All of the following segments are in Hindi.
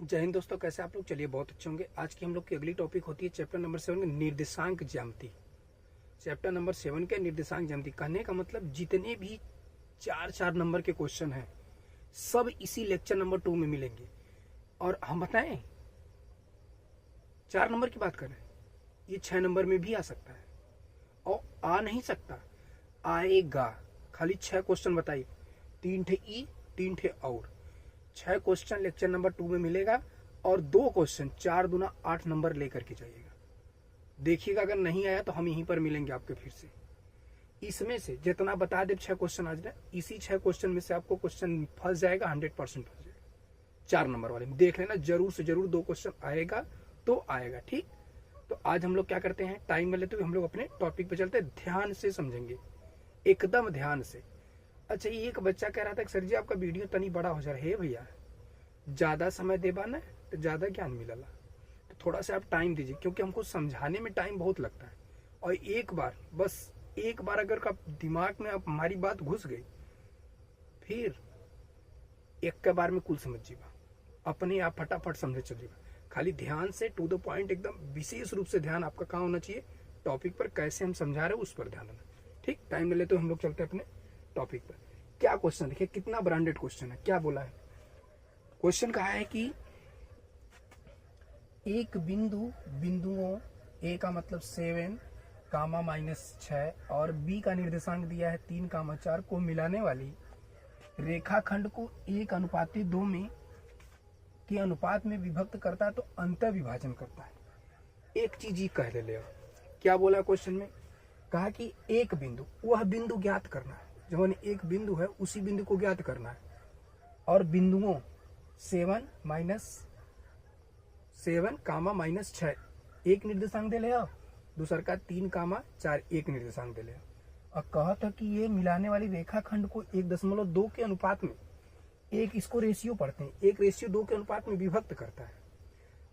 जय हिंद दोस्तों, कैसे आप लोग। चलिए बहुत अच्छे होंगे। आज की हम लोग की अगली टॉपिक होती है चैप्टर नंबर 7 निर्देशांक ज्यामिति। चैप्टर नंबर 7 के निर्देशांक ज्यामिति। कहने का मतलब जितने भी चार चार नंबर के क्वेश्चन हैं सब इसी लेक्चर नंबर 2 में मिलेंगे। और हम बताएं 4 नंबर की बात करें, ये 6 नंबर में भी आ सकता है और आ नहीं सकता, आएगा। खाली 6 क्वेश्चन बताइए, 3 ठे ई 3 ठे और 6 क्वेश्चन लेक्चर नंबर 2 में मिलेगा और 2 क्वेश्चन 4 दूना 8 नंबर लेकर के जाइएगा। देखिएगा अगर नहीं आया तो हम यहीं पर मिलेंगे आपके फिर से। इसमें से जितना बता दे 6 क्वेश्चन आज ना, इसी 6 क्वेश्चन में से आपको क्वेश्चन फंस जाएगा, 100% फंस जाएगा। 4 नंबर वाले में देख लेना, जरूर से जरूर 2 क्वेश्चन आएगा तो आएगा। ठीक, तो आज हम लोग क्या करते हैं, टाइम में लेते हुए हम लोग अपने टॉपिक पे चलते हैं। ध्यान से समझेंगे, एकदम ध्यान से। अच्छा, ये एक बच्चा कह रहा था कि सर जी आपका वीडियो तनी बड़ा हो जा रहा है भैया, ज्यादा समय देबा ना तो ज्यादा ज्ञान मिलला, तो थोड़ा सा आप टाइम दीजिए, क्योंकि हमको समझाने में टाइम बहुत लगता है। और एक बार, बस एक बार अगर का दिमाग में आप हमारी बात घुस गई, फिर एक के बार में कुल समझ जीवा, अपने आप फटाफट समझे चलिएगा। खाली ध्यान से टू द पॉइंट, एकदम विशेष रूप से ध्यान आपका कहाँ होना चाहिए, टॉपिक पर, कैसे हम समझा रहे हैं उस पर ध्यान देना। ठीक, टाइम ले लेते तो हम लोग चलते हैं अपने टॉपिक पर। क्या क्वेश्चन देखिए, कितना ब्रांडेड क्वेश्चन है। क्या बोला है क्वेश्चन, कहा है कि एक बिंदुओं ए का मतलब 7 कामा -6 और बी का निर्देशांक दिया है 3 कामा 4 को मिलाने वाली रेखाखंड को 1:2 में के अनुपात में विभक्त करता है तो अंतर विभाजन करता है। एक चीज ही कह ले। क्या बोला क्वेश्चन में, कहा कि एक बिंदु, वह बिंदु ज्ञात करना है, जो एक बिंदु है उसी बिंदु को ज्ञात करना है। और बिंदुओं 7 कामा -6 एक निर्देशांक दे ले, दूसर का 3 कामा 4 एक निर्देशांक दे ले। और कहा था कि ये मिलाने वाली रेखाखंड को 1.2 के अनुपात में, एक इसको रेशियो पढ़ते हैं, 1:2 के अनुपात में विभक्त करता है।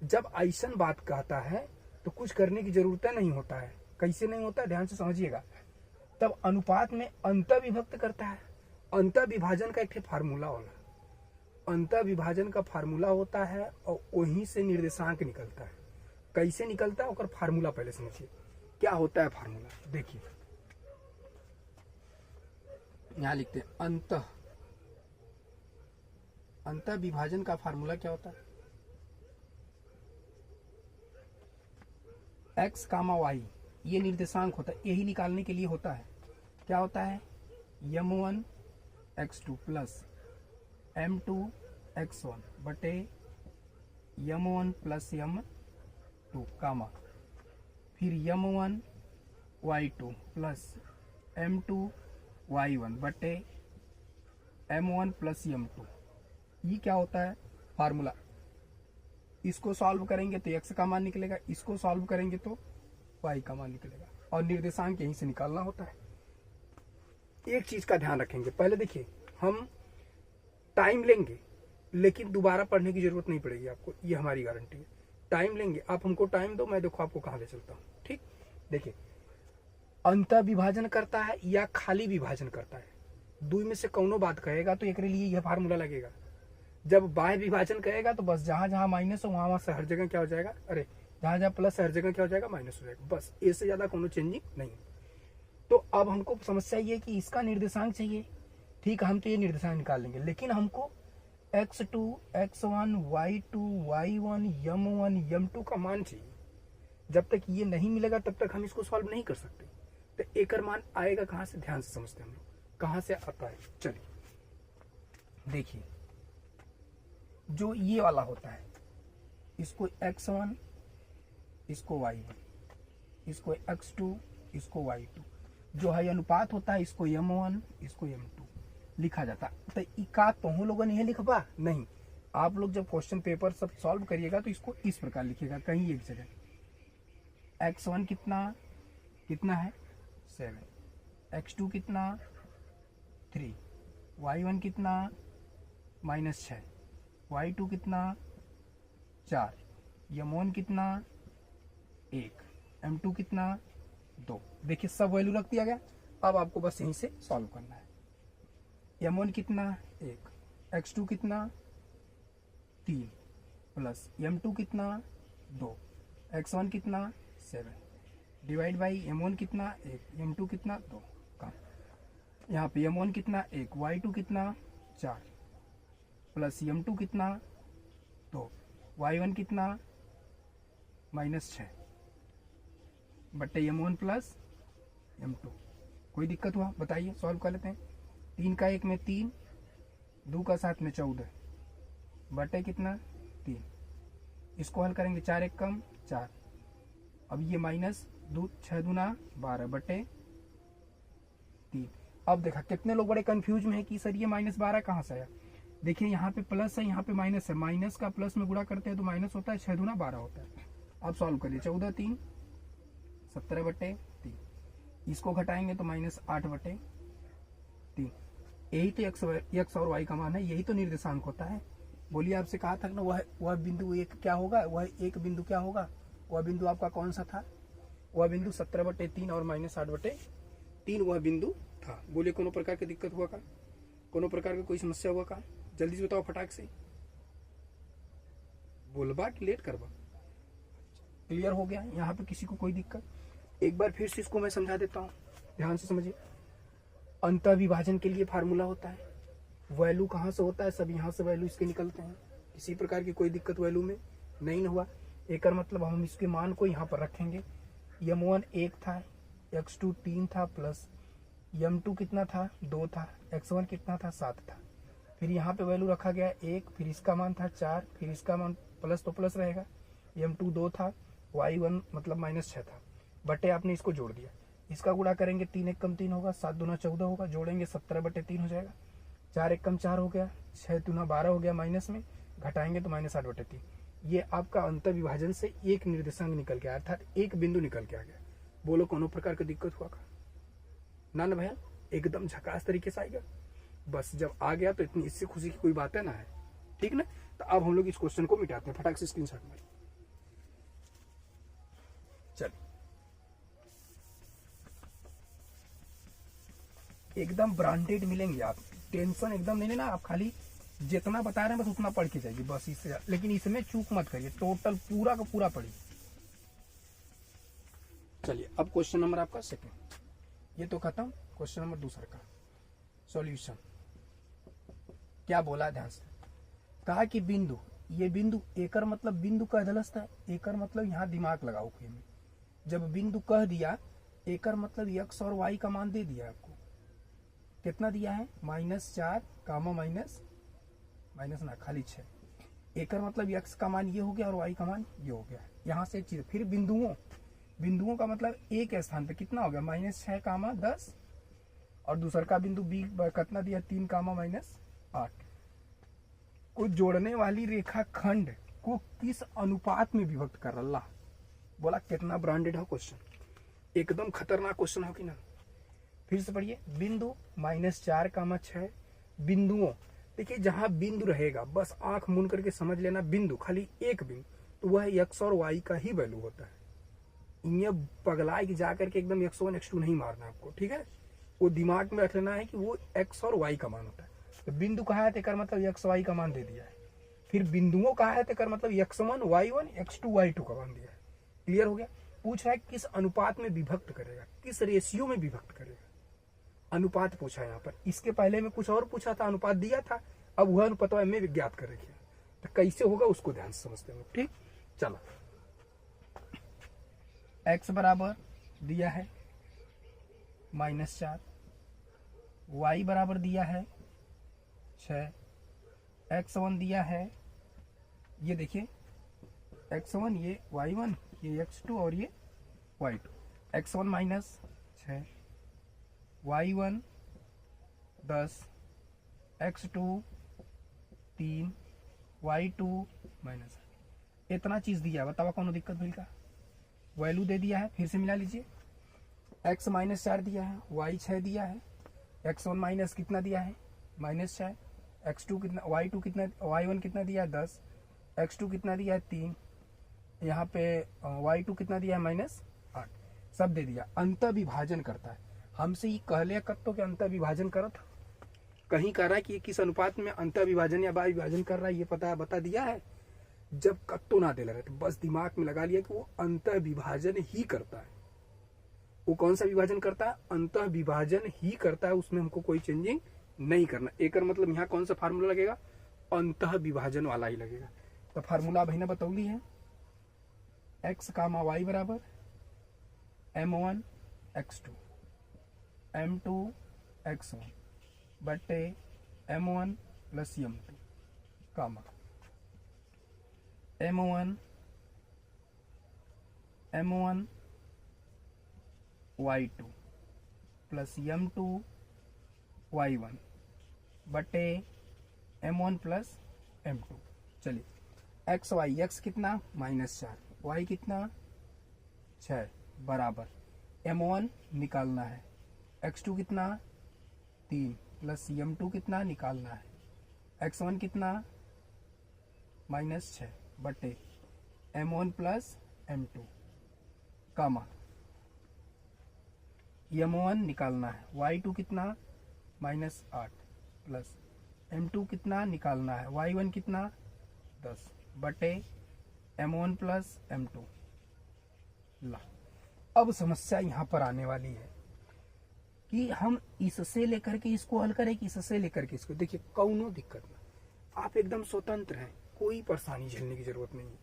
जब ऐसा बात कहता है तो कुछ करने की जरूरत नहीं होता है। कैसे नहीं होता, ध्यान से समझिएगा। तब अनुपात में अंतर विभक्त करता है। अंतर विभाजन का एक फार्मूला होला, अंतर विभाजन का फार्मूला होता है और वहीं से निर्देशांक निकलता है। कैसे निकलता है और फार्मूला पहले समझिए, क्या होता है फार्मूला। देखिए यहां लिखते हैं अंतर विभाजन का फार्मूला क्या होता है, x कामा y ये निर्देशांक होता है, यही निकालने के लिए होता है। क्या होता है, m1 x2 plus m2 x1 बटे m1 प्लस m2 कामा फिर m1 y2 plus m2 y1 बटे m1 प्लस m2। ये क्या होता है फार्मूला। इसको सॉल्व करेंगे तो x का मान निकलेगा, इसको सॉल्व करेंगे तो y का मान निकलेगा, और निर्देशांक यहीं से निकालना होता है। एक चीज का ध्यान रखेंगे, पहले देखिए हम टाइम लेंगे लेकिन दोबारा पढ़ने की जरूरत नहीं पड़ेगी आपको, ये हमारी गारंटी है। टाइम लेंगे, आप हमको टाइम दो, मैं देखो आपको कहाँ ले चलता हूँ। ठीक, देखिए अंतर विभाजन करता है या खाली विभाजन करता है, दो में से कौनो बात कहेगा तो एक लिए यह फार्मूला लगेगा। जब बाह्य विभाजन कहेगा तो बस जहां जहां माइनस हो वहां से हर जगह क्या हो जाएगा, अरे जहां जहां प्लस हर जगह क्या हो जाएगा, माइनस हो जाएगा। बस इससे ज्यादा कोनो चेंजिंग नहीं। तो अब हमको समस्या ये कि इसका निर्देशांक चाहिए। ठीक, हम तो ये निर्देशांक निकाल लेंगे, लेकिन हमको x2 x1 y2 y1 m1 m2 का मान चाहिए। जब तक ये नहीं मिलेगा तब तक हम इसको सॉल्व नहीं कर सकते। तो एक मान आएगा कहां से, ध्यान से समझते हैं हम लोग कहां से आता है। चलिए देखिए, जो ये वाला होता है इसको x1 इसको y1 इसको x2 इसको y2, जो है अनुपात होता है इसको m1 इसको m2 लिखा जाता है। तो का तुम लोगों ने लिखबा नहीं, आप लोग जब क्वेश्चन पेपर सब सॉल्व करिएगा तो इसको इस प्रकार लिखिएगा कहीं एक जगह। x1 कितना है 7, x2 कितना 3, y1 कितना -6, y2 कितना 4, m1 कितना 1, m2 कितना 2। देखिए सब वैल्यू रख दिया गया। अब आपको बस यहीं से सॉल्व करना है। m1 कितना 1, x2 कितना 3 प्लस m2 कितना 2, x1 कितना 7 डिवाइड बाई m1 कितना 1, m2 कितना 2 का, यहाँ पे m1 कितना 1, y2 कितना 4 प्लस m2 कितना 2, y1 कितना -6 बट्टे m1 प्लस m2। कोई दिक्कत हुआ बताइए, सॉल्व कर लेते हैं। 3 का 1 में 3, 2 का 7 में 14 बटे कितना 3, इसको हल करेंगे 4 1 कम 4, अब ये माइनस 6 दूना 12 बटे 3। अब देखा कितने लोग बड़े कंफ्यूज में है कि सर ये -12 कहाँ से आया। देखिए यहाँ पे प्लस है, यहाँ पे माइनस है, माइनस का प्लस में गुणा करते हैं तो माइनस होता है, 6 दूना 12 होता है। अब सॉल्व करिए, 14 3 17 बटे 3, इसको घटाएंगे तो -8 बटे 3। यही तो x और y का मान है, यही तो निर्देशांक होता है। बोलिए, आपसे कहा था ना वह बिंदु एक क्या होगा, वह एक बिंदु क्या होगा, वह बिंदु आपका कौन सा था, वह बिंदु 17 बटे 3 और -8 बटे 3 वह बिंदु था। बोलिए, कोनो प्रकार की दिक्कत हुआ का, कोनो प्रकार की कोई समस्या हुआ का, जल्दी से बताओ फटाक से, बोलबा कि लेट करबा। क्लियर हो गया, यहाँ पे किसी को कोई दिक्कत। एक बार फिर से इसको मैं समझा देता हूँ, ध्यान से समझिए। अंतःविभाजन के लिए फार्मूला होता है, वैल्यू कहाँ से होता है, सब यहाँ से वैल्यू इसके निकलते हैं। किसी प्रकार की कोई दिक्कत वैल्यू में नहीं हुआ। एक मतलब हम इसके मान को यहाँ पर रखेंगे। m1 1 था, x2 3 था, प्लस m2 कितना था 2 था, x1 कितना था 7 था। फिर यहाँ पे वैल्यू रखा गया 1, फिर इसका मान था 4, फिर इसका मान प्लस तो प्लस रहेगा, m2 2 था, y1 मतलब -6 था, बटे आपने इसको जोड़ दिया। इसका गुणा करेंगे 3 1 कम 3 होगा, 7 दूना 14 होगा, जोड़ेंगे 17 बटे 3 हो जाएगा, 4 1 कम 4 हो गया, 6 दूना 12 हो गया, माइनस में घटाएंगे तो -8 बटे 3। ये आपका अंतःविभाजन से एक निर्देशांक निकल के आया, अर्थात एक बिंदु निकल के आ गया। बोलो, कोनो प्रकार की दिक्कत हुआ का ना भैया, एकदम झकास तरीके से आएगा। बस जब आ गया तो इतनी इससे खुशी की कोई बात है ना है, ठीक ना। तो अब हम लोग इस क्वेश्चन को मिटाते हैं, फटाक से स्क्रीनशॉट में। चलिए, एकदम ब्रांडेड मिलेंगे आप, टेंशन एकदम नहीं लेना। आप खाली जितना बता रहे हैं बस उतना पढ़ के जाइए, बस इससे। लेकिन इसमें चूक मत करिए, टोटल पूरा का पूरा पढ़िए। चलिए, अब क्वेश्चन नंबर आपका सेकंड, ये तो खत्म। क्वेश्चन नंबर दूसरा का सॉल्यूशन क्या बोला, ध्यान से। कहा कि बिंदु, ये बिंदु एकर मतलब बिंदु का अधलस्त है, एकर मतलब यहाँ दिमाग लगाओ कोई में। जब बिंदु कह दिया, एकर मतलब x और y का मान दे दिया आपको। कितना दिया है, -4 कामा माइनस ना खाली 6। एकर मतलब x का मान ये हो गया और y का मान ये हो गया। यहाँ से एक चीज, फिर बिंदुओं का मतलब एक के स्थान पे कितना हो गया, -6 कामा 10, और दूसर का बिंदु b कितना दिया 3 कामा -8। को जोड़ने वाली रेखा खंड को किस अनुपात में विभक्त कर रहा। बोला, कितना ब्रांडेड है क्वेश्चन, एकदम खतरनाक क्वेश्चन हो कि ना। फिर से पढ़िए, बिंदु -4 कामा 6, बिंदुओं, देखिए जहां बिंदु रहेगा बस आंख मूंद करके समझ लेना, बिंदु खाली एक बिंदु, तो वह x और y का ही वैल्यू होता है। ये पगलाए कि जाकर के एकदम x1 x2 नहीं मारना आपको, ठीक है। वो दिमाग में रख लेना है कि वो x और y का मान होता है। तो बिंदु कहा है तेकर मतलब x y का मान दे दिया है। फिर बिंदुओं कहा है तेकर मतलब x1 y1 x2 y2 का मान दिया है। क्लियर हो गया। पूछ रहा है किस अनुपात में विभक्त करेगा, किस रेशियो में विभक्त करेगा, अनुपात पूछा है यहाँ पर। इसके पहले में कुछ और पूछा था, अनुपात दिया था, अब वह अनुपात में विज्ञात कर रखिए। तो कैसे होगा उसको ध्यान से समझते हैं, ठीक। चलो, x बराबर दिया है -4, y बराबर दिया है 6, x1 दिया है, ये देखिए x1, ये y1, ये x2 और ये y2। x1 -6, y1 10, x2 3, y2 -, इतना चीज दिया। बताओ कौन दिक्कत हुई का, वैल्यू दे दिया है। फिर से मिला लीजिए, x -4 दिया है, y 6 दिया है, x1 माइनस कितना दिया है -6, x2 कितना, y2 कितना, y1 कितना दिया है 10, x2 कितना दिया है 3, यहाँ पे y2 कितना दिया है -8, सब दे दिया। अंत विभाजन करता है, हमसे ये कहले कत्तो के अंत विभाजन करत, कहीं कह रहा है कि ये किस अनुपात में अंत विभाजन या बाह्य विभाजन कर रहा है, ये पता बता दिया है। जब कत्तो ना दे रहे तो बस दिमाग में लगा लिया कि वो अंतः विभाजन ही करता है। वो कौन सा विभाजन करता है? अंतः विभाजन ही करता है, उसमें हमको कोई चेंजिंग नहीं करना। एक मतलब यहाँ कौन सा फार्मूला लगेगा? अंतः विभाजन वाला ही लगेगा। तो फार्मूला भाई ने बतौली है, x कामा y बराबर m1 x2 m2 x1 बटे m1 प्लस m2 कामा m1 y2 plus m2 y1 बटे m1 प्लस m2। चलिए एक्स वाई, एक्स कितना -4, y कितना 6 बराबर m1 निकालना है, x2 कितना 3 प्लस m2 कितना निकालना है, x1 कितना -6 बटे m1 प्लस m2 कामा m1 निकालना है, y2 कितना -8 प्लस m2 कितना निकालना है, y1 कितना 10 बटे m1 प्लस m2। ला, अब समस्या यहाँ पर आने वाली है कि हम इससे लेकर के इसको हल करें कि इससे लेकर के इसको। देखिए कौनो दिक्कत ना, आप एकदम स्वतंत्र हैं, कोई परेशानी झेलने की जरूरत नहीं है।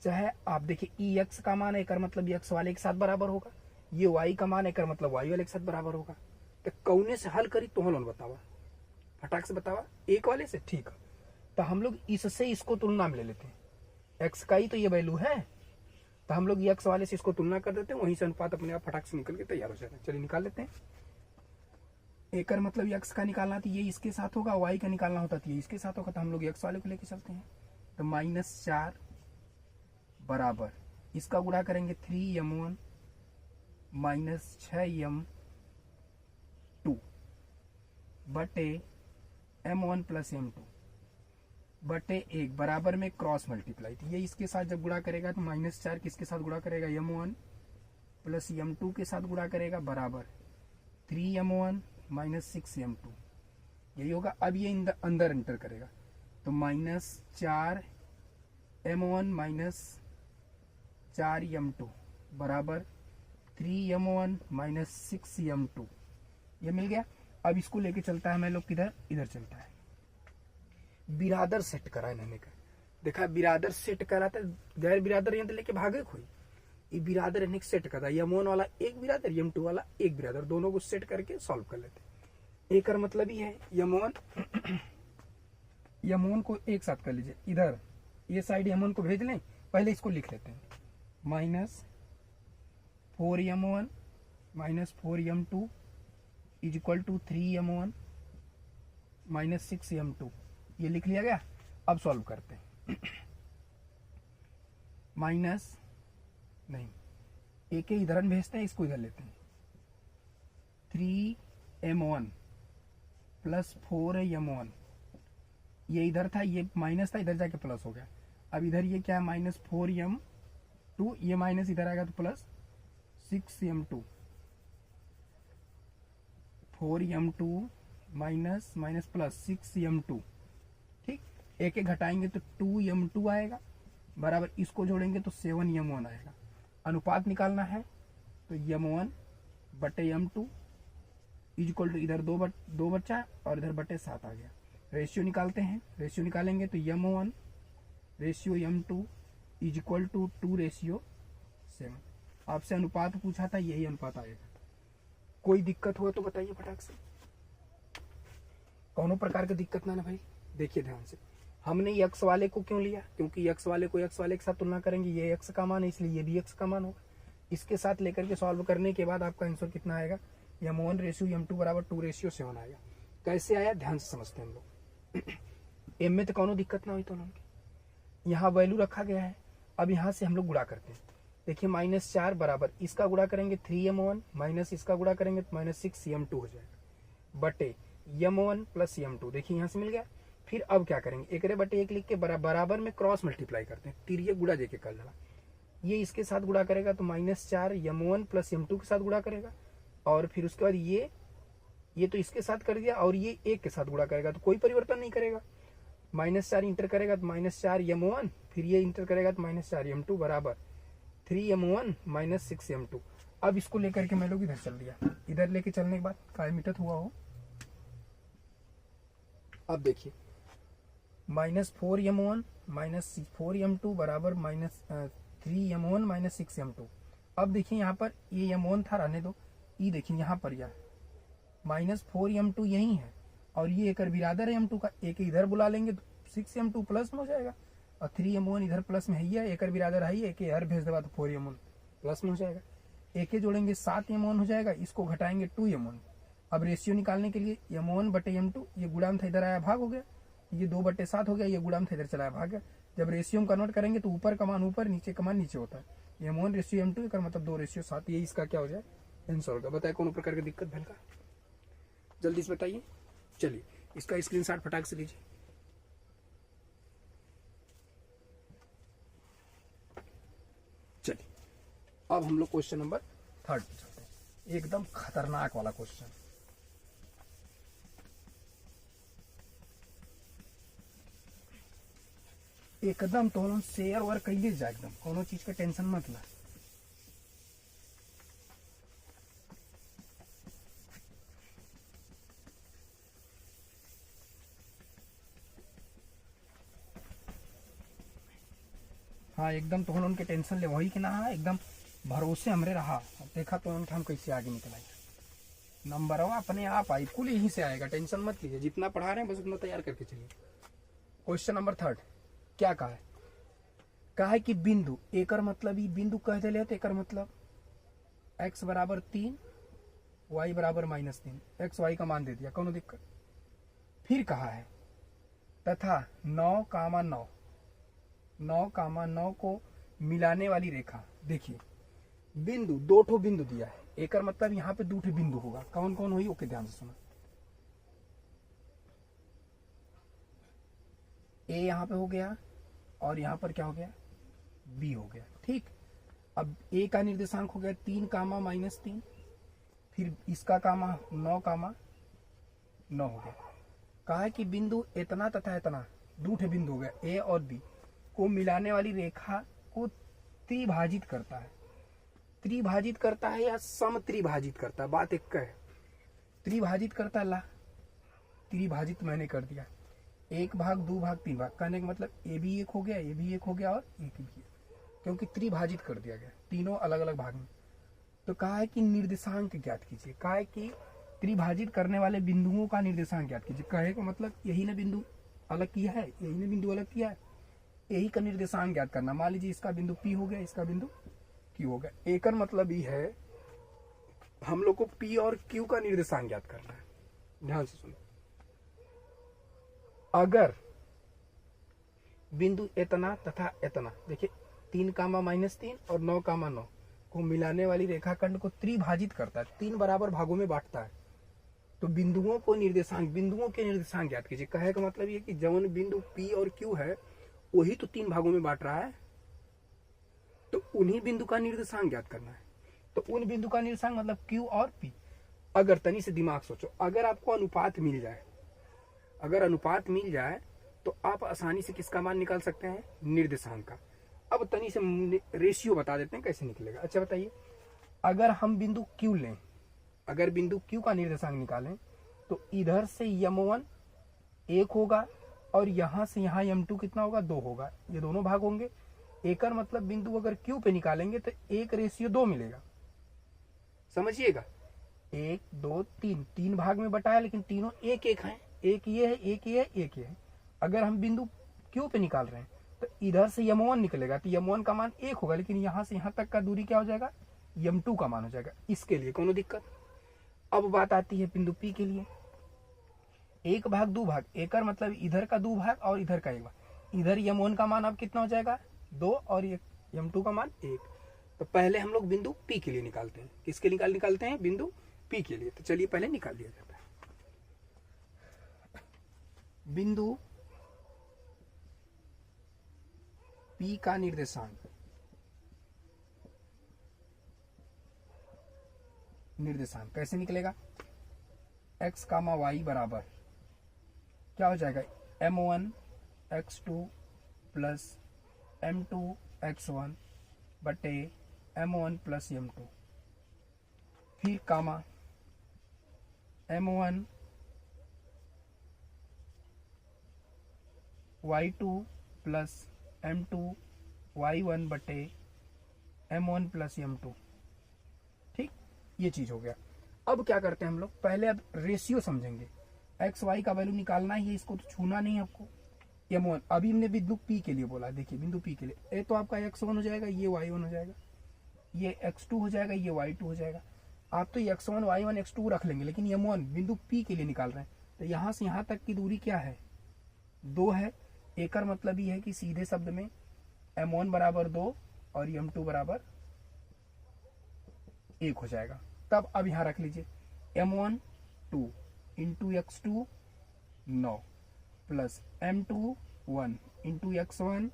चाहे आप देखिए ई एक्स का मान एक मतलब एक्स वाले के साथ बराबर होगा, ये वाई का मान एक मतलब वाई वाले के साथ बराबर होगा। तो कौने से हल करी तो हम बतावा, फटाक से बतावा, एक वाले से। ठीक है, तो हम लोग इससे इसको तुलना में ले लेते हैं, एक्स का ही तो ये वैल्यू है, तो हम लोग एक्स वाले से इसको तुलना कर देते हैं, वहीं से अनुपात अपने आप फटाक से निकल के तैयार हो जाता है। चलिए निकाल लेते हैं। एक मतलब एक्स का निकालना तो ये इसके साथ होगा, वाई का निकालना होता तो ये इसके साथ होगा, तो हम लोग एक्स वाले को लेके चलते हैं। तो -4 बराबर इसका गुणा करेंगे 3m1 -6m2 बटे m1 प्लस m2 बटे 1 बराबर में क्रॉस मल्टीप्लाई। तो ये इसके साथ जब गुणा करेगा तो -4 किसके साथ गुणा करेगा? m1 प्लस m2 के साथ गुणा करेगा बराबर 3m1 -6m2, यही होगा। अब ये अंदर एंटर करेगा तो -4m1 -4m2 बराबर 3m1 -6m2, ये मिल गया। अब इसको लेके चलता है मैं लोग किधर? इधर चलता है। बिरादर सेट करा इन्होंने का, देखा बिरादर सेट करा था, गैर बिरादर यंत्र लेके भागे कोई, ये बिरादर इन्हें सेट करा, m1 वाला एक बिरादर, m2 वाला एक बिरादर, दोनों को सेट करके सॉल्व कर लेते। एक मतलब ही है m1 को एक साथ कर लीजिए, इधर ये साइड m1 को भेज लें, पहले इसको लिख लेते हैं, -4m1 -4m2 is equal to 3m1 -6m2, ये लिख लिया गया। अब सॉल्व करते हैं। माइनस नहीं, एक ही इधर भेजते हैं, इसको इधर लेते हैं, 3m1 प्लस 4m1, ये इधर था, ये माइनस था, इधर जाके प्लस हो गया। अब इधर ये क्या है? -4m2, ये माइनस इधर आएगा तो plus 6m2, 4m2 minus minus plus 6m2, ठीक। एक एक घटाएंगे तो 2m2 आएगा बराबर, इसको जोड़ेंगे तो 7m1 आएगा। अनुपात निकालना है तो m1 बटे m2 इक्वल टू, इधर 2 बचा और इधर बटे 7 आ गया। रेशियो निकालते हैं, रेशियो निकालेंगे तो m1 ratio m2 equal to 2:7। आपसे अनुपात पूछा था, यही अनुपात आएगा। कोई दिक्कत हुआ तो बताइए फटाक से, कौनों प्रकार की दिक्कत ना भाई। देखिए ध्यान से, हमने एक्स वाले को क्यों लिया? क्योंकि एक्स वाले को एक्स वाले के साथ तुलना करेंगे, ये एक्स का मान है इसलिए ये भी एक्स का मान होगा। इसके साथ लेकर के सॉल्व करने के बाद आपका आंसर कितना आएगा? m1 रेशियो m2 बराबर 2:7 आएगा। कैसे आया ध्यान से समझते हैं हम लोग। m में तो कौनों दिक्कत ना हुई, तो यहाँ वैल्यू रखा गया है। अब यहाँ से हम लोग गुणा करते हैं। देखिए -4 बराबर इसका गुणा करेंगे 3m1 माइनस इसका गुणा करेंगे तो -6m2 हो जाएगा बटे m1 प्लस m2। देखिए यहाँ से मिल गया। फिर अब क्या करेंगे? 1/1 लिख के बराबर में क्रॉस मल्टीप्लाई करते हैं, तिरिये गुणा जेके कर लेना। ये इसके साथ गुणा करेगा तो -4 m1 प्लस m2 के साथ गुणा करेगा, और फिर उसके बाद ये तो इसके साथ कर दिया, और ये एक के साथ गुणा करेगा तो कोई परिवर्तन नहीं करेगा। -4 इंटर करेगा तो -4 m1 फिर ये इंटर करेगा तो -4m2 बराबर 3m1 माइनस 6m2। अब इसको लेकर के मैं लोग इधर चल दिया, इधर लेके चलने के बाद काय मिटत हुआ हो। अब देखिए -4m1 माइनस 4m2 बराबर -3m1 माइनस 6m2। अब देखिए यहाँ पर ये m1 था, रहने दो। ये देखिए यहाँ पर यह -4m2 यही है और ये एक बिरादर है m2 का, एक इधर बुला लेंगे तो 6m2 प्लस में हो जाएगा और 3m1 इधर प्लस में है ही है, एक बिरादर है ही, एक इधर भेज देगा तो 4m1 प्लस में हो जाएगा। एक जोड़ेंगे 7m1 हो जाएगा, इसको घटाएंगे 2m1। अब रेशियो निकालने के लिए m1 बटे m2, ये गुणाम था इधर आया भाग हो गया, ये 2/7 हो गया, ये गुणाम था इधर चलाया भाग गया। जब रेशियो में कन्वर्ट करेंगे तो ऊपर का मान ऊपर, नीचे का मान नीचे होता है। m1 रेशियो m2 का मतलब 2/7, ये इसका क्या हो जाए आंसर होगा। बताए कौन प्रकार की दिक्कत भैल का, जल्दी से बताइए। चलिए इसका स्क्रीनशॉट फटाक से लीजिए। चलिए अब हम लोग क्वेश्चन नंबर 3 पे चलते हैं, एकदम खतरनाक वाला क्वेश्चन। एकदम तो शेयर और कहिए जा, एकदम कोनो चीज का टेंशन मत ला। हाँ एकदम तो उनके टेंशन ले वही के ना है, एकदम भरोसे हमरे रहा। देखा तो उनके हम कैसे आगे निकल आए, नंबर अपने आप आई, कुल यहीं से आएगा, टेंशन मत लीजिए। जितना पढ़ा रहे हैं बस उतना तैयार करके चलिए। क्वेश्चन नंबर 3 क्या कहा है? कहा है कि बिंदु एकर मतलब ये बिंदु कह दे तो एकर मतलब x बराबर 3 y बराबर -3, x y का मान दे दिया, कौन दिक्कत। फिर कहा है तथा 9,9 9,9 को मिलाने वाली रेखा। देखिए बिंदु, दो ठो बिंदु दिया है, एकर मतलब यहाँ पे 2 ठो बिंदु होगा, कौन कौन हुई ओके ध्यान से सुनो। ए यहाँ पे हो गया और यहाँ पर क्या हो गया बी हो गया, ठीक। अब ए का निर्देशांक हो गया 3, -3, फिर इसका कामा 9,9 हो गया। कहा है कि बिंदु इतना तथा इतना 2 ठे बिंदु हो गया ए और बी को मिलाने वाली रेखा को त्रिभाजित करता है। त्रिभाजित करता है या समत्रिभाजित करता है, बात एक है। त्रिभाजित करता ला, त्रिभाजित मैंने कर दिया, 1 भाग 2 भाग 3 भाग, कहने का मतलब ए भी एक हो गया, ए भी एक हो गया और एक भी एक, क्योंकि त्रिभाजित कर दिया गया तीनों अलग अलग भाग में। तो कहा है कि निर्देशांक ज्ञात कीजिए। कहा है कि त्रिभाजित करने वाले बिंदुओं का निर्देशांक ज्ञात कीजिए। कहे का मतलब यही ने बिंदु अलग किया है, यही ने बिंदु अलग किया है, यही का निर्देशांक ज्ञात करना। मान लीजिए इसका बिंदु P हो गया, इसका बिंदु Q हो गया। एकर मतलब ये है हम लोग को P और Q का निर्देशांक ज्ञात करना है। ध्यान से सुनो, अगर बिंदु इतना तथा इतना, देखिए 3,-3 और 9,9 को मिलाने वाली रेखाखंड को त्रिभाजित करता है, 3 बराबर भागों में बांटता है, तो बिंदुओं को निर्देशांक, बिंदुओं के निर्देशांक ज्ञात कीजिए। कहे का मतलब ये कि जवन बिंदु P और Q है वही तो 3 भागों में बांट रहा है, तो उन्हीं बिंदु का निर्देशांक ज्ञात करना है। तो उन बिंदु का निर्देशांक मतलब Q और P। अगर तनी से दिमाग सोचो, अगर आपको अनुपात मिल जाए, अगर अनुपात मिल जाए तो आप आसानी से किसका मान निकाल सकते हैं, निर्देशांक का। अब तनी से रेशियो बता देते हैं कैसे निकलेगा। अच्छा बताइए, अगर हम बिंदु Q लें, अगर बिंदु Q का निर्देशांक निकालें तो इधर से m1 1 होगा और यहां से यहाँ m2 कितना होगा 2 होगा, ये दोनों भाग होंगे। एकर मतलब बिंदु अगर Q पे निकालेंगे तो 1:2 मिलेगा, समझिएगा। 1 2 3 3 भाग में बटाया, लेकिन तीनों एक एक हैं, एक ये है, एक ये है, एक ये है। अगर हम बिंदु Q पे निकाल रहे हैं तो इधर से m1 निकलेगा तो m1 का मान 1 होगा, लेकिन यहाँ से यहाँ तक का दूरी क्या हो जाएगा, m2 का मान हो जाएगा। इसके लिए कोनो दिक्कत। अब बात आती है बिंदु P के लिए, 1 भाग 2 भाग, एकर मतलब इधर का 2 भाग और इधर का 1 भाग। इधर m1 का मान अब कितना हो जाएगा 2 और ये m2 का मान 1। तो पहले हम लोग बिंदु P के लिए निकालते हैं। किसके लिए निकालते हैं, बिंदु P के लिए। तो चलिए पहले निकाल लिया जाता है। बिंदु P का निर्देशांक, निर्देशांक कैसे निकलेगा, x, y बराबर क्या हो जाएगा m1 x2 प्लस m2x1 बटे m1 प्लस m2, फिर कामा m1 y2 plus m2 y1 बटे m1 प्लस m2। ठीक, ये चीज हो गया। अब क्या करते हैं हम लोग, पहले अब रेशियो समझेंगे। एक्स वाई का वैल्यू निकालना ही है, इसको तो छूना नहीं है आपको। m1 अभी हमने बिंदु P के लिए बोला, देखिए बिंदु P के लिए ए तो आपका x1 हो जाएगा, ये y1 हो जाएगा, ये x2 हो जाएगा, ये y2 हो जाएगा। आप तो x1 y1 x2 रख लेंगे, लेकिन m1 बिंदु P के लिए निकाल रहे हैं, तो यहाँ से यहाँ तक की दूरी क्या है, 2 है। एक मतलब ये है कि सीधे शब्द में m1 बराबर 2 और m2 बराबर 1 हो जाएगा। तब अब यहाँ रख लीजिए m1 2 into x2 9 plus m2 1 into x1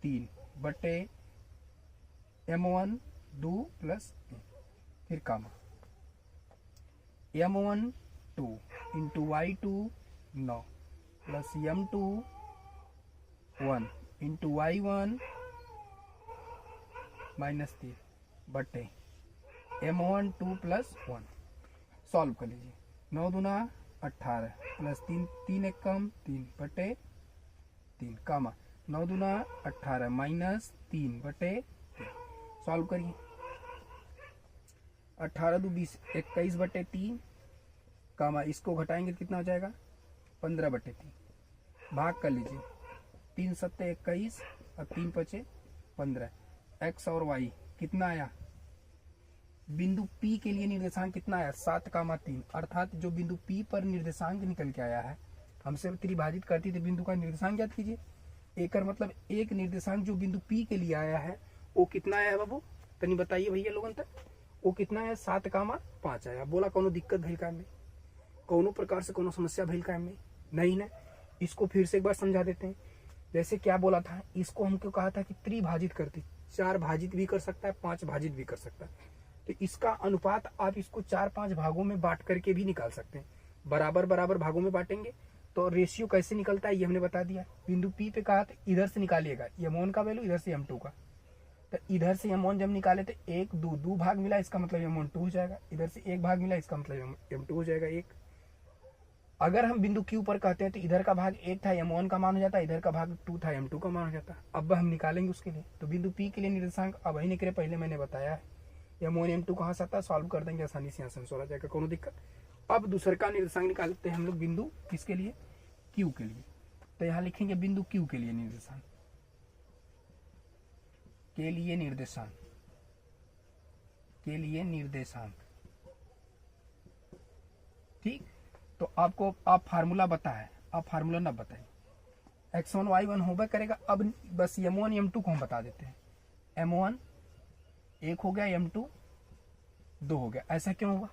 3 बटे m1 2 प्लस 1, फिर कामा m1 2 into y2 9 plus m2 1 into y1 minus 3 बटे m1 2 प्लस 1। सॉल्व कर लीजिए, 9 दूना 18 प्लस 3 3 एक कम 3 बटे 3 कामा 9 दूना 18 माइनस 3 बटे 3। सॉल्व करिए, 18 दो 20 21 बटे 3 कामा इसको घटाएंगे तो कितना हो जाएगा 15 बटे 3। भाग कर लीजिए, 3 सत्ते 21 और 3 पचे 15। एक्स और वाई कितना आया, बिंदु P के लिए निर्देशांक कितना आया 7 कामा 3, अर्थात जो बिंदु P पर निर्देशांक निकल के आया है, हमसे त्रिभाजित करती थी बिंदु का निर्देशांक ज्ञात कीजिए। एक मतलब एक निर्देशांक जो बिंदु P के लिए आया है वो कितना आया है बाबू, तनी बताइए भैया लोगन तक, वो कितना है 7 कामा 5 आया। बोला कोनो दिक्कत भइल का में, कोनो प्रकार से कोनो समस्या भइल का में नहीं ना। इसको फिर से एक बार समझा देते हैं। जैसे क्या बोला था, इसको हमको कहा था कि त्रिभाजित करती, 4 भाजित भी कर सकता है, 5 भाजित भी कर सकता है। तो इसका अनुपात आप इसको 4-5 भागों में बांट करके भी निकाल सकते हैं। बराबर बराबर भागों में बांटेंगे तो रेशियो कैसे निकलता है ये हमने बता दिया। बिंदु P पे कहा था इधर से निकालिएगा m1 का वैल्यू, इधर से m2 का। तो इधर से m1 जब निकाले तो 1 2 भाग मिला, इसका मतलब m1 2 हो जाएगा। इधर से 1 भाग मिला, इसका मतलब m2 हो जाएगा 1। अगर हम बिंदु Q पर कहते हैं तो इधर का भाग 1 था, m1 का मान हो जाता, इधर का भाग 2 था, m2 का मान हो जाता। अब हम निकालेंगे उसके लिए। तो बिंदु P के लिए निर्देशांक अब वही निकले, पहले मैंने बताया है। m1 m2 कहाँ से आता है, सॉल्व कर देंगे आसानी से, यहाँ से आंसर आ जाएगा, कोनो दिक्कत। अब दूसरे का निर्देशांक निकालते हैं हम लोग बिंदु किसके लिए, Q के लिए। तो यहाँ लिखेंगे बिंदु Q के लिए निर्देशांक, के लिए निर्देशांक, के लिए निर्देशांक। ठीक, तो आपको आप फार्मूला बताए, आप फार्मूला ना बताए, x1 y1 होगा करेगा। अब बस m1 m2 को हम बता देते हैं। m1 1 हो गया, m2 2 हो गया। ऐसा क्यों होगा,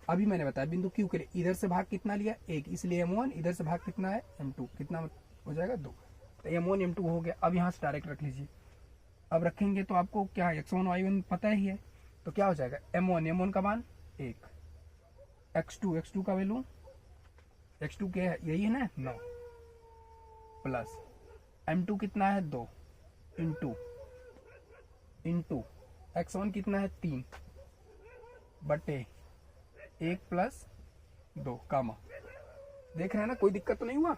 अभी मैंने बताया बिंदु Q के लिए इधर से भाग कितना लिया 1, इसलिए m1, इधर से भाग कितना है m2, कितना हो जाएगा 2। तो m1 m2 हो गया। अब यहाँ से डायरेक्ट रख लीजिए। अब रखेंगे तो आपको क्या x1 y1 पता ही है, तो क्या हो जाएगा m1 का मान 1, x2 का वैल्यू, x2 क्या है यही है ना 9, प्लस m2 कितना है 2 इंटू x1 कितना है 3 बटे 1 प्लस 2 कामा। देख रहे हैं ना, कोई दिक्कत तो नहीं हुआ।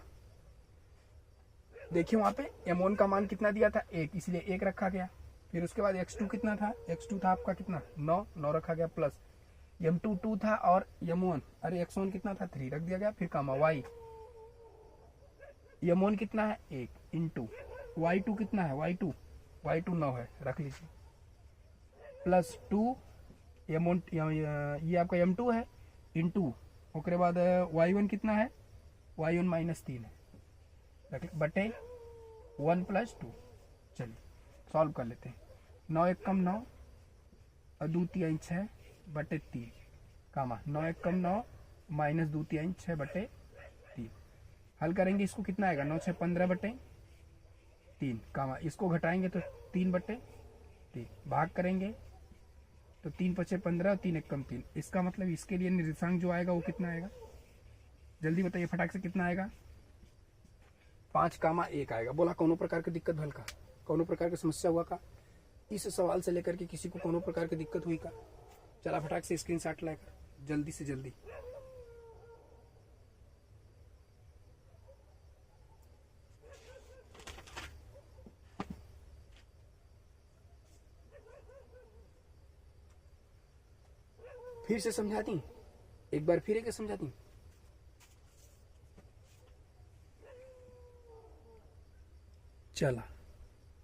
देखिए वहां पे m1 का मान कितना दिया था 1, इसलिए 1 रखा गया। फिर उसके बाद x2 कितना था, x2 था आपका कितना 9 रखा गया, प्लस m2 2 था और m1 अरे x1 कितना था 3 रख दिया गया। फिर कामा y, m1 कितना है 1 इंटू y2 कितना है y2 9 है, रख लीजिए, प्लस 2 m1 ये आपका m2 है इंटू उसके बाद y1 कितना है y1 माइनस 3 है, बटे 1 प्लस 2। चलिए सॉल्व कर लेते हैं। 9 1 कम 9 और 2 3 6 बटे 3 कामा 9 1 कम 9 माइनस 2 3 6 बटे 3। हल करेंगे इसको, कितना आएगा 9 6 15 बटे 3 कामा इसको घटाएंगे तो 3 बटे 3। भाग करेंगे तो 3 पचे 15 और 3 1 कम 3। इसका मतलब इसके लिए निर्देशांक जो आएगा वो कितना आएगा, जल्दी बताइए फटाक से, कितना आएगा 5 कामा 1 आएगा। बोला कोनो प्रकार की दिक्कत भल का, कोनो प्रकार की समस्या हुआ का? इस सवाल से लेकर के किसी को कोनो प्रकार की दिक्कत हुई का? चला फटाक से स्क्रीनशॉट लेकर जल्दी से जल्दी। फिर से समझा दी, एक बार फिर एक समझा दी। चला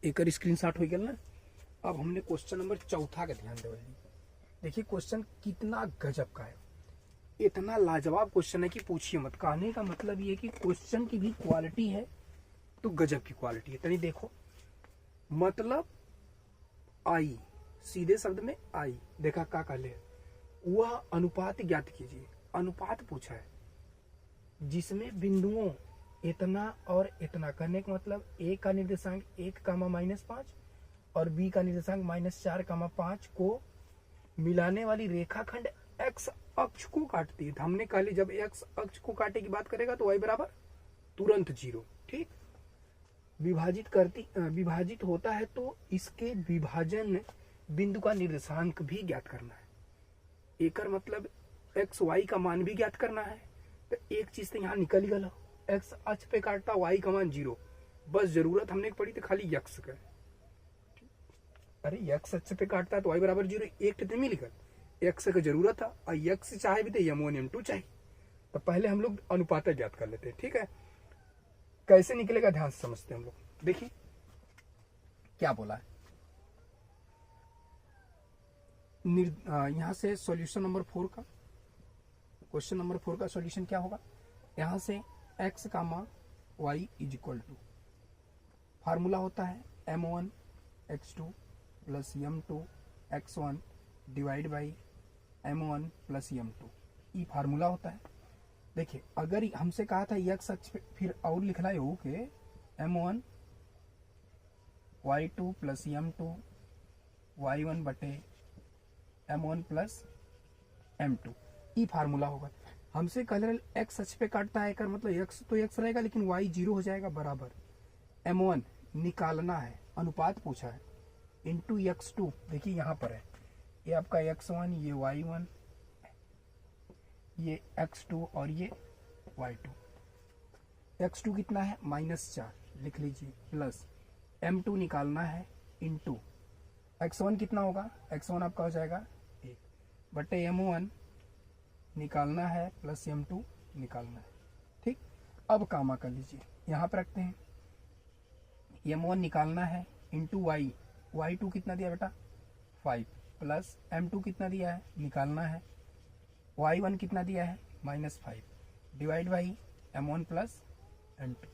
एक स्क्रीनशॉट हो गया ना। अब हमने क्वेश्चन नंबर 4 का ध्यान देवल। देखिए क्वेश्चन कितना गजब का है, इतना लाजवाब क्वेश्चन है कि पूछिए मत। कहने का मतलब ये है कि क्वेश्चन की भी क्वालिटी है तो गजब की क्वालिटी है। तनी देखो, मतलब आई, सीधे शब्द में आई। देखा का कहले, वह अनुपात ज्ञात कीजिए। अनुपात पूछा है जिसमें बिंदुओं इतना और इतना, करने का मतलब ए का निर्देशांक 1, -5 और बी का निर्देशांक -4, 5 को मिलाने वाली रेखाखंड एक्स अक्ष को काटती है। हमने कहा जब एक्स अक्ष को काटे की बात करेगा तो y बराबर तुरंत 0। ठीक, विभाजित होता है तो इसके विभाजन बिंदु का निर्देशांक भी ज्ञात करना है। एक मतलब एक्स वाई का मान भी ज्ञात करना है। तो एक चीज तो यहाँ निकल गया, एक्स अक्ष पे काटता वाई का मान 0। बस जरूरत हमने पड़ी तो खाली यक्स का। अरे यक्स अक्ष पे काटता है तो वाई बराबर 0, एक कितने में लिखा एक्स का जरूरत था और यक्स चाहे भी तो m1 m2 चाहिए। तो पहले हम लोग अनुपात ज्ञात कर लेते हैं। ठीक है, कैसे निकलेगा ध्यान से समझते हैं हम लोग। देखिए क्या बोला है, यहां से सॉल्यूशन नंबर 4 का, क्वेश्चन नंबर 4 का सॉल्यूशन क्या होगा। यहां से x, y is equal to, formula होता है m1 x2 plus m2 x1 divide by m1 plus m2। ये फार्मूला होता है। देखिए अगर हमसे कहा था x अक्ष पे, फिर और लिखना है हो के m1 y2 plus m2 y1 बटे m1 प्लस m2, ये फार्मूला होगा। हमसे कलर x अक्ष पे काटता है, कर मतलब x तो x रहेगा लेकिन y 0 हो जाएगा, बराबर m1 निकालना है, अनुपात पूछा है, इंटू x2। देखिए यहाँ पर है ये आपका x1, ये y1, ये x2 और ये y2। x2 कितना है -4 लिख लीजिए, प्लस m2 निकालना है, इंटू x1 कितना होगा, x1 आपका हो जाएगा 1 बटे m1 निकालना है प्लस m2 निकालना है। ठीक, अब कामा कर लीजिए, यहाँ पर रखते हैं m1 निकालना है इंटू y, y2 कितना दिया बेटा 5 प्लस m2 कितना दिया है निकालना है, y1 कितना दिया है -5 divide by m1 plus m2।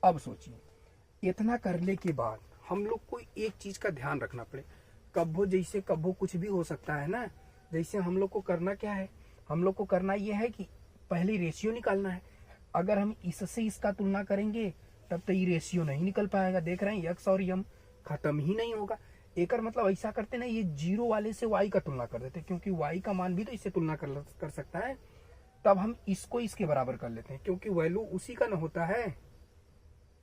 अब सोचिए इतना करने के बाद हम लोग को एक चीज का ध्यान रखना पड़े, कब्बो जैसे कब्बो कुछ भी हो सकता है ना। जैसे हम लोग को करना क्या है, हम लोग को करना ये है कि पहले रेशियो निकालना है। अगर हम इससे इसका तुलना करेंगे तब तो ये रेशियो नहीं निकल पाएगा। देख रहे हैं यक्स और यम खत्म ही नहीं होगा। एक मतलब ऐसा करते ना, ये 0 वाले से y का तुलना कर देते, क्योंकि y का मान भी तो इससे तुलना कर सकता है। तब हम इसको इसके बराबर कर लेते हैं, क्योंकि वैल्यू उसी का न होता है।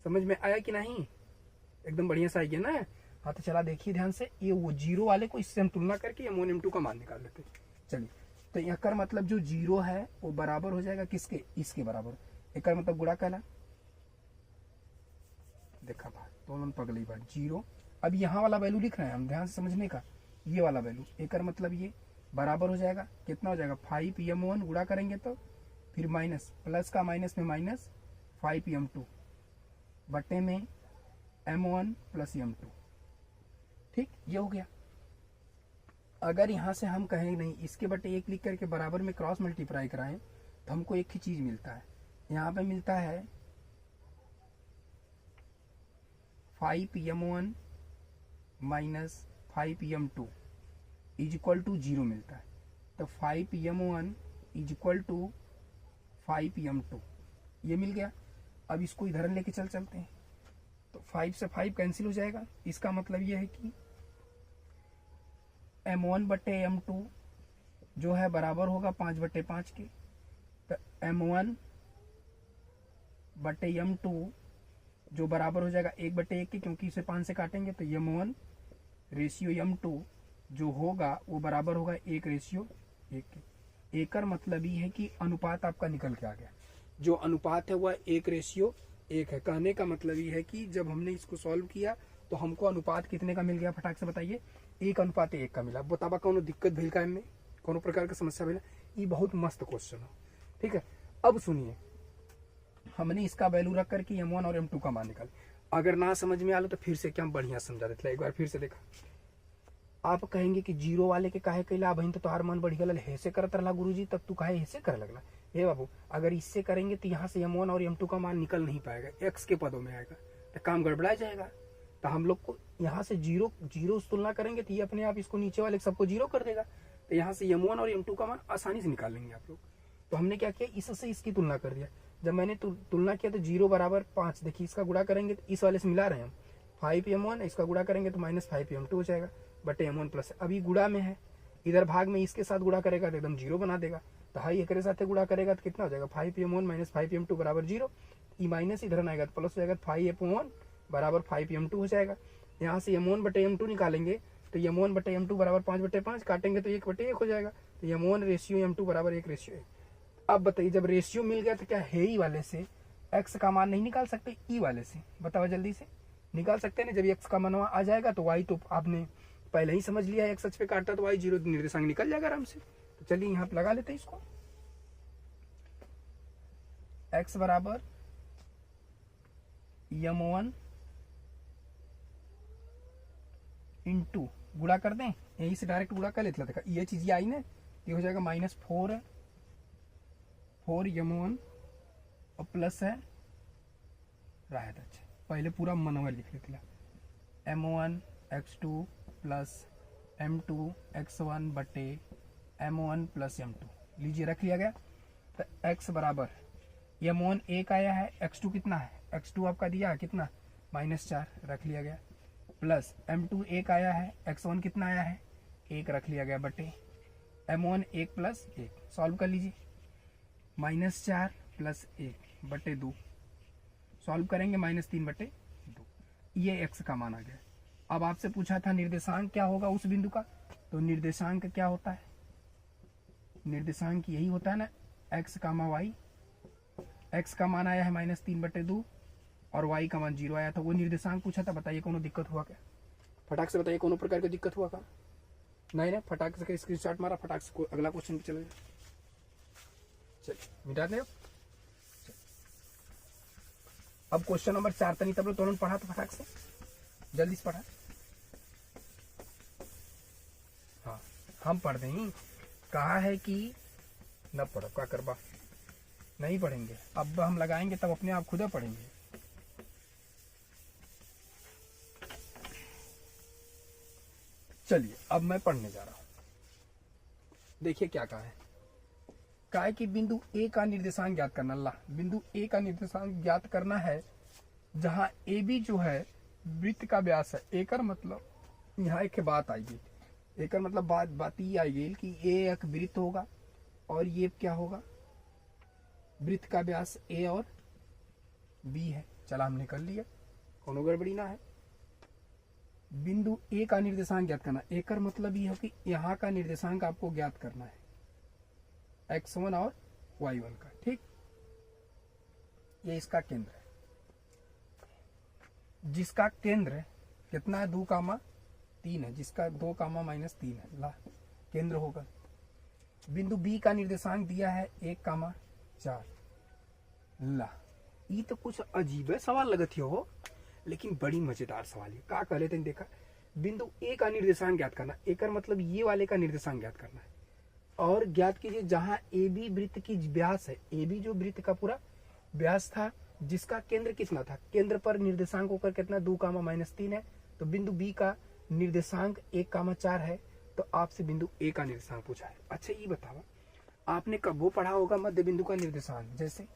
समझ में आया कि नहीं, एकदम बढ़िया सा आइए ना। हाँ तो चला देखिए ध्यान से, ये वो 0 वाले को इससे हम तुलना करके m1 m2 का मान निकाल लेते हैं। चलिए तो एक मतलब जो 0 है वो बराबर हो जाएगा किसके, इसके बराबर। एक मतलब गुणा कहला, देखा बात तो पगली बात 0। अब यहाँ वाला वैल्यू लिख रहे हैं हम, ध्यान से समझने का, ये वाला वैल्यू एक मतलब ये बराबर हो जाएगा, कितना हो जाएगा 5m1 गुणा करेंगे तो फिर माइनस, प्लस का माइनस में माइनस 5m2 बटे में m1 प्लस m2। ठीक, ये हो गया। अगर यहाँ से हम कहें नहीं इसके बटे 1 लिख करके बराबर में क्रॉस मल्टीप्लाई कराएं तो हमको एक ही चीज मिलता है, यहाँ पे मिलता है 5m1 minus 5m2 is equal to 0 मिलता है। तो 5m1 is equal to 5m2 ये मिल गया। अब इसको इधर लेके चलते हैं तो 5 से 5 कैंसिल हो जाएगा। इसका मतलब ये है कि m1 बटे m2 जो है बराबर होगा 5 बटे 5 के। तो m1 बटे m2 जो बराबर हो जाएगा 1/1 के, क्योंकि इसे 5 से काटेंगे तो m1 रेशियो m2 जो होगा वो बराबर होगा 1:1 के। एकर मतलब ये है कि अनुपात आपका निकल के आ गया। जो अनुपात है वह 1:1 है। कहने का मतलब ये है कि जब हमने इसको सॉल्व किया तो हमको अनुपात कितने का मिल गया, फटाक से बताइए, 1:1 का मिला। बताबा कौन दिक्कत भेल का इनमें, कौन प्रकार की समस्या भेला? ये बहुत मस्त क्वेश्चन है, ठीक है। अब सुनिए, हमने इसका वैल्यू रख करके m1 और m2 का मान निकाल। अगर ना समझ में आलो तो फिर से क्या बढ़िया समझा देता, एक बार फिर से देखा। आप कहेंगे कि जीरो वाले के काहे कैला बहन, तो तोहार मन बढ़ गया ऐसे करत रहा गुरुजी, तब तू काहे ऐसे करे लगला। हे बाबू, अगर इससे करेंगे तो यहाँ से m1 और m2 का मान निकल नहीं पाएगा, x के पदों में आएगा, तो काम गड़बड़ा जाएगा। तो हम लोग को यहाँ से जीरो जीरो तुलना करेंगे तो ये अपने आप इसको नीचे वाले सबको जीरो कर देगा। तो यहाँ से m1 और m2 का मान आसानी से निकाल लेंगे आप लोग। तो हमने क्या किया, इससे इसकी तुलना कर दिया। जब मैंने तुलना किया तो 0 = 5, देखिए इसका गुणा करेंगे तो इस वाले से मिला रहे हैं हम, 5m1, इसका गुणा करेंगे तो -5m2 हो जाएगा बटे m1 प्लस। अभी गुणा में है, इधर भाग में इसके साथ गुणा करेगा तो एकदम 0 बना देगा। तो हाई एक साथ गुणा करेगा तो कितना हो जाएगा, 5m1 - 5m2 = 0। ई माइनस इधर आएगा तो प्लस हो जाएगा, 5m1 = 5m2 हो जाएगा। यहाँ से m1 बटे m2 निकालेंगे तो m1 बटे m2 = 5/5, काटेंगे तो 1/1 हो जाएगा। तो m1 रेशियो m2 = 1:1। अब बताइए, जब रेशियो मिल गया तो क्या है ई वाले से x का मान नहीं निकाल सकते, ई वाले से? बताओ जल्दी से, निकाल सकते हैं ना। जब x का मान आ जाएगा तो y तो आपने पहले ही समझ लिया, x अक्ष पे काटता तो y 0 निर्देशांक निकल जाएगा आराम से। तो चलिए यहाँ पे लगा लेते हैं इसको, x = m1 इंटू गुणा कर दें, यहीं से डायरेक्ट गुणा कर लेते, देखा ये चीज आई ना, ये हो जाएगा -4m1 और प्लस है राहत। अच्छा पहले पूरा मनवा लिख लेते, m1 x2 plus m2 x1 बटे m1 प्लस m2, लीजिए रख लिया गया। तो x = m1 1 आया है, x2 कितना है, x2 आपका दिया है कितना, -4, रख लिया गया, प्लस m2 1 आया है, x1 कितना आया है, 1, रख लिया गया, बटे m1 1 + 1, सॉल्व कर लीजिए, -4 + 1 बटे 2, सॉल्व करेंगे -3/2, ये x का मान आ गया। अब आपसे पूछा था निर्देशांक क्या होगा उस बिंदु का, तो निर्देशांक क्या होता है, निर्देशांक यही होता है ना, x, y। x का मान आया है -3/2 और y का मान 0 आया था, वो निर्देशांक पूछा था। बताइए कोनो दिक्कत हुआ क्या, फटाक से बताइए कोनो प्रकार की दिक्कत हुआ क्या? नहीं ना, फटाक से स्क्रीनशॉट मारा, फटाक से अगला क्वेश्चन पे चले जाए। चलिए मिटा दें। अब क्वेश्चन नंबर 4 तनी तब तुरंत पढ़ा, तो फटाक से जल्दी से पढ़ा। हाँ हम पढ़ दें, कहा है कि न पढ़ो, क्या करबा, नहीं पढ़ेंगे। अब हम लगाएंगे तब अपने आप खुद पढ़ेंगे। चलिए अब मैं पढ़ने जा रहा हूं, देखिए क्या कहा है कि बिंदु ए का निर्देशांक ज्ञात करना। बिंदु ए का निर्देशांक ज्ञात करना है जहां ए बी जो है वृत्त का व्यास है। एकर मतलब यहाँ एक बात आएगी, एकर मतलब बात ये आएगी कि ए एक वृत्त होगा और ये क्या होगा, वृत्त का व्यास ए और बी है। चला हमने कर लिया, कोनो गड़बड़ी ना है। बिंदु ए का निर्देशांक ज्ञात करना, एकर मतलब ये है कि यहाँ का निर्देशांक आपको ज्ञात करना है, x1 और y1 का, ठीक। ये इसका केंद्र है, जिसका केंद्र कितना है, 2,3 है, जिसका 2,-3 है, ला केंद्र होगा। बिंदु बी का निर्देशांक दिया है 1,4। ला ये तो कुछ अजीब है सवाल लगत हो, लेकिन बड़ी मजेदार सवाल है। क्या कह लेते हैं, देखा, बिंदु ए का निर्देशांक ज्ञात करना, एकर मतलब ये वाले का निर्देशांक ज्ञात करना है। और ज्ञात कीजिए जहां ए बी वृत्त की व्यास है, ए बी जो वृत्त का पूरा व्यास था, जिसका केंद्र कितना था, केंद्र पर निर्देशांक होकर कितना 2,-3 है। तो बिंदु बी का निर्देशांक 1,4 है। तो आपसे बिंदु ए का निर्देशांक पूछा है। अच्छा ये बताओ, आपने कब वो पढ़ा होगा मध्य बिंदु का निर्देशांक, जैसे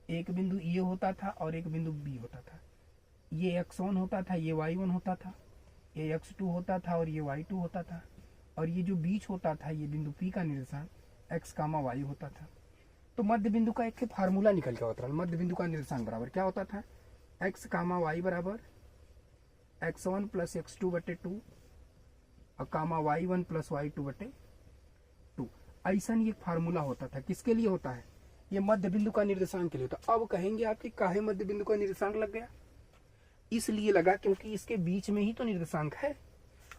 एक बिंदु ए होता था और एक बिंदु बी होता था, ये x1 होता था, ये y1 होता था, ये x2 होता था और ये y2 होता था, और ये जो बीच होता था ये बिंदु P का निर्देशांक x, y होता था। तो मध्य बिंदु का एक फार्मूला निकल के होता है, मध्य बिंदु का निर्देशांक बराबर क्या होता था, एक्स कामा वाई बराबर x1 प्लस x2 बटे 2 और कामा y1 प्लस y2 बटे 2। ऐसा नहीं एक फार्मूला होता था, किसके लिए होता है? ये मध्य बिंदु का निर्देशांक के लिए होता। अब कहेंगे आपकी काहे मध्य बिंदु का निर्देशांक लग गया? इसलिए लगा क्योंकि इसके बीच में ही तो निर्देशांक है।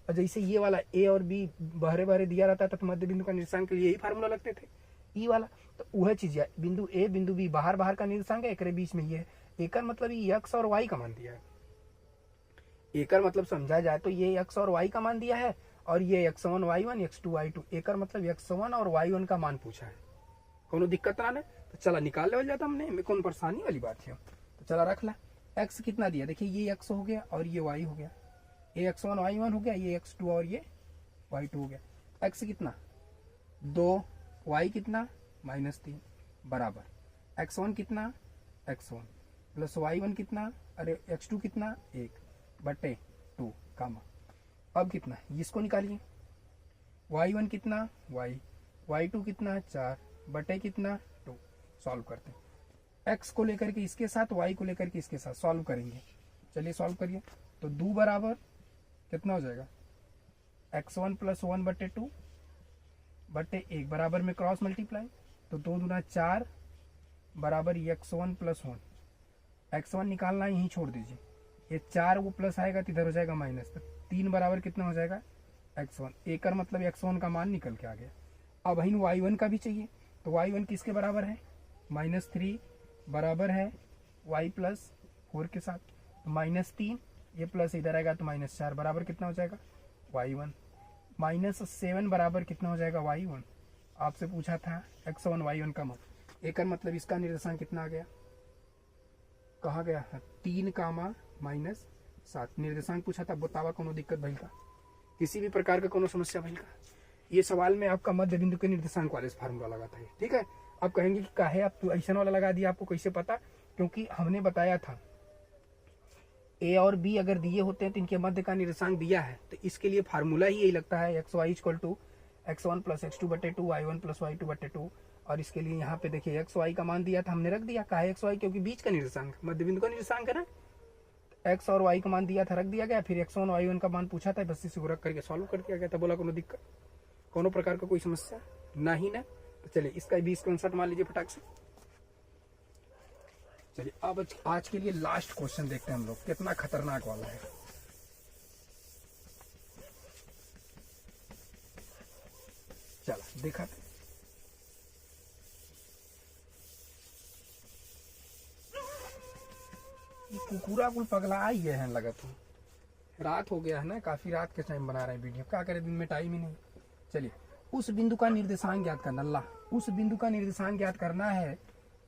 और जैसे ये वाला ए और बी बहरे बहरे दिया रहता था तो मध्य बिंदु का निर्देशांक के लिए यही फार्मूला लगते थे, ई वाला। तो वह चीज है, बिंदु ए बिंदु बी बाहर बाहर का निर्देशांक है, एक बीच में ये है। एकर मतलब ये एक्स और वाई का मान दिया है। एकर मतलब समझा जाए तो ये एक्स और वाई का मान दिया है और ये x1 y1 x2 y2। एकर मतलब x1 और y1 का मान पूछा है। कोनो दिक्कत ना? तो चला निकाल ले जाता हमने, में कौन परेशानी वाली बात है। तो चला रख ला। x कितना दिया? देखिए ये x हो गया और ये y हो गया। ये x1 y1 हो गया, ये x2 और ये y2 हो गया। x कितना? 2, y कितना? -3 बराबर x1 कितना? x1 प्लस y1 कितना? अरे x2 कितना? 1 बटे 2 कामा। अब कितना? इसको निकालिए। y1 कितना? y, y2 कितना? 4 बटे कितना? 2। सॉल्व करते हैं। x को लेकर के इसके साथ, y को लेकर के इसके साथ सॉल्व करेंगे। चलिए सॉल्व करिए। तो 2 बराबर कितना हो जाएगा? x1 प्लस 1 बटे 2 बटे 1 बराबर में क्रॉस मल्टीप्लाई। तो 2 दूना 4 बराबर x1 प्लस 1। x1 निकालना है, यहीं छोड़ दीजिए। ये 4 वो प्लस आएगा तो इधर हो जाएगा माइनस। तो 3 बराबर कितना हो जाएगा? x1। एकर मतलब x1 का मान निकल के आ गया। अब वहीं y1 का भी चाहिए। तो y1 किसके बराबर है? -3 बराबर है y प्लस 4 के साथ। तो -3 ये प्लस इधर आएगा तो -4 बराबर कितना हो जाएगा? y1। -7 बराबर कितना हो जाएगा? y1। आपसे पूछा था x1 y1 का मान। एकर मतलब इसका निर्देशांक कितना आ गया? कहाँ गया? 3 कामा -7 निर्देशांक पूछा था। बतावा कोनो दिक्कत भइल का? किसी भी प्रकार का कोनो समस्या भइल का? ये सवाल में आपका मध्य बिंदु के निर्देशांक वाले से फार्मूला लगा था। ठीक है। आप कहेंगे कि काहे आप तो ऐसा वाला लगा दिया, आपको कैसे पता? क्योंकि हमने बताया था ए और बी अगर दिए होते हैं तो इनके मध्य का निर्देशांक दिया है, तो इसके लिए फार्मूला ही यही लगता है X Y equal to x1 plus x2 बटे 2 y1 प्लस y2 बटे 2। और इसके लिए यहाँ पे देखिए एक्स वाई का मान दिया था, हमने रख दिया। काहे एक्स वाई? क्योंकि बीच का निर्देशांक मध्य बिंदु का निर्देशांक है ना। एक्स और वाई का मान दिया था, रख दिया गया। फिर x1 y1 का मान पूछा था, बस इसी को रख करके सॉल्व कर दिया गया था। बोला कोनो दिक्कत, कोनो प्रकार का कोई समस्या नहीं ना। तो चलिए इसका भी स्क्रीनशॉट मान लीजिए फटाक से। चलिए अब आज के लिए लास्ट क्वेश्चन देखते हैं हम लोग, कितना खतरनाक वाला है। चला देखा था। कुकुरा कुल पगला आई है लगा तो। रात हो गया है ना, काफी रात के टाइम बना रहे हैं वीडियो, क्या करें दिन में टाइम ही नहीं। चलिए उस बिंदु का निर्देशांक ज्ञात करना। अल्लाह उस बिंदु का निर्देशांक ज्ञात करना है।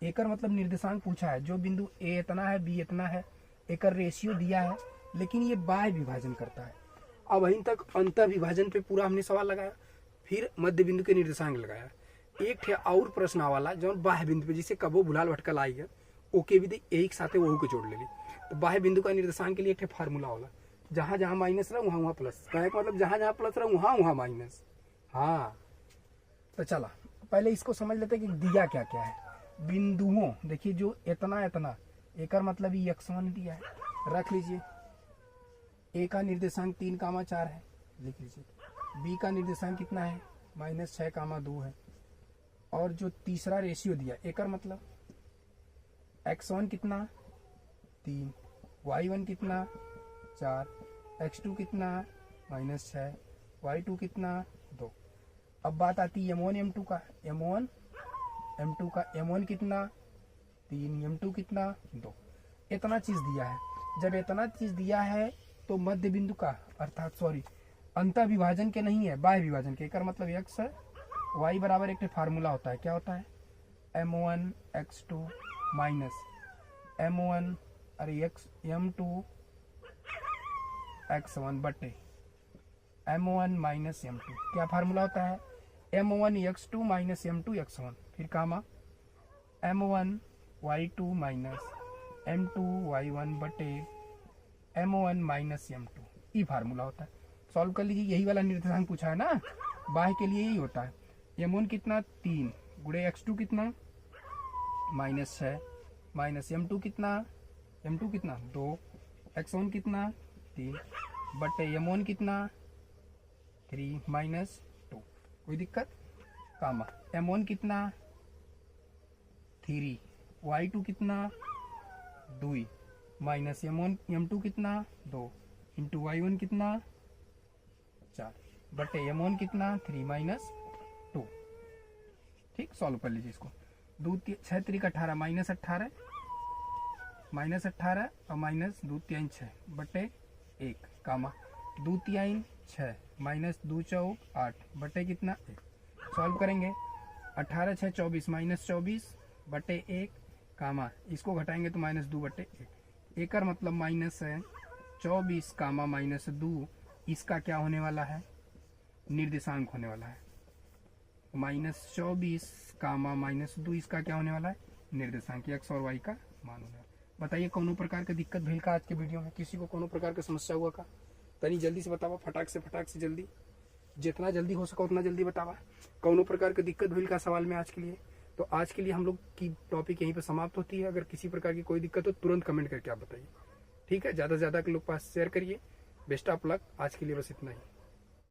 एकर मतलब निर्देशांक पूछा है, जो बिंदु ए इतना है बी इतना है, एकर रेशियो दिया है, लेकिन ये बाह्य विभाजन करता है। अब वहीं तक अंतर विभाजन पे पूरा हमने सवाल लगाया, फिर मध्य बिंदु के निर्देशांक लगाया। एक थे और प्रश्न वाला जो बाह्य बिंदु पे, जिसे कबो भुलाल भटकल आई है, ओके विधि एक साथ वहू को जोड़ ले ली। तो बाह्य बिंदु का निर्देशांक के लिए एक फार्मूला होला, जहां जहां माइनस रहा वहां वहां प्लस। कहने का मतलब जहां जहां प्लस रहा वहां वहां माइनस। हाँ तो चला पहले इसको समझ लेते हैं कि दिया क्या क्या है। बिंदुओं देखिए जो इतना इतना, एकर मतलब ये x1 दिया है, रख लीजिए। ए का निर्देशांक 3,4 है, लिख लीजिए। बी का निर्देशांक कितना है? -6,2 है। और जो तीसरा रेशियो दिया, एकर मतलब x1 कितना? 3, y1 कितना? 4, x2 कितना? -6, y2 कितना? 2। अब बात आती है m1 m2 का। m2 का m1 कितना? 3, m2 कितना? 2। इतना चीज दिया है। जब इतना चीज दिया है तो मध्य बिंदु का अर्थात सॉरी अंतर विभाजन के नहीं है, बाह्य विभाजन के। एकर मतलब x y बराबर एक फार्मूला होता है। क्या होता है? m1 x2 माइनस m1 अरे m2 x1 बटे m1 माइनस m2। क्या फार्मूला होता है? m1 x2 minus m2 x1। फिर कामा m1 y2 minus m2 y1 बटे m1 माइनस m2। ये फार्मूला होता है। सॉल्व कर लीजिए। यही वाला निर्देशांक पूछा है ना, बाह्य के लिए यही होता है। m1 कितना? 3 गुणे x2 कितना? -6 माइनस m2 कितना? m2 कितना 2, x1 कितना 3 बटे m1 कितना 3 माइनस 2। कोई दिक्कत? कामा m1 कितना 3, y2 कितना 2 माइनस m2 कितना 2 इंटू y1 कितना 4 बटे m1 कितना 3 माइनस 2। ठीक, सॉल्व कर लीजिए इसको। 6 3 18 माइनस 18 और माइनस 2 3 6 बटे 1 कामा 2 3 6 माइनस 2 4 8 बटे कितना 1। सॉल्व करेंगे 18 6 24 माइनस 24 बटे 1 कामा इसको घटाएंगे तो माइनस 2 बटे 1। एक मतलब माइनस है 24 कामा माइनस 2, इसका क्या होने वाला है? निर्देशांक होने वाला है। माइनस 24 कामा माइनस 2 इसका क्या होने वाला है? निर्देशांक एक्स और वाई का मान होने वाला। बताइए कोनो प्रकार का दिक्कत भेल का आज के वीडियो में? किसी को कोनो प्रकार का समस्या हुआ का? तनी जल्दी से बतावा, फटाक से जल्दी, जितना जल्दी हो सका उतना जल्दी बतावा। कोनो प्रकार का दिक्कत भेल का सवाल में आज के लिए? तो आज के लिए हम लोग की टॉपिक यहीं पर समाप्त होती है। अगर किसी प्रकार की कोई दिक्कत हो तुरंत कमेंट करके आप बताइए। ठीक है, ज़्यादा से ज़्यादा के लोग पास शेयर करिए। Best of luck. आज के लिए बस इतना ही।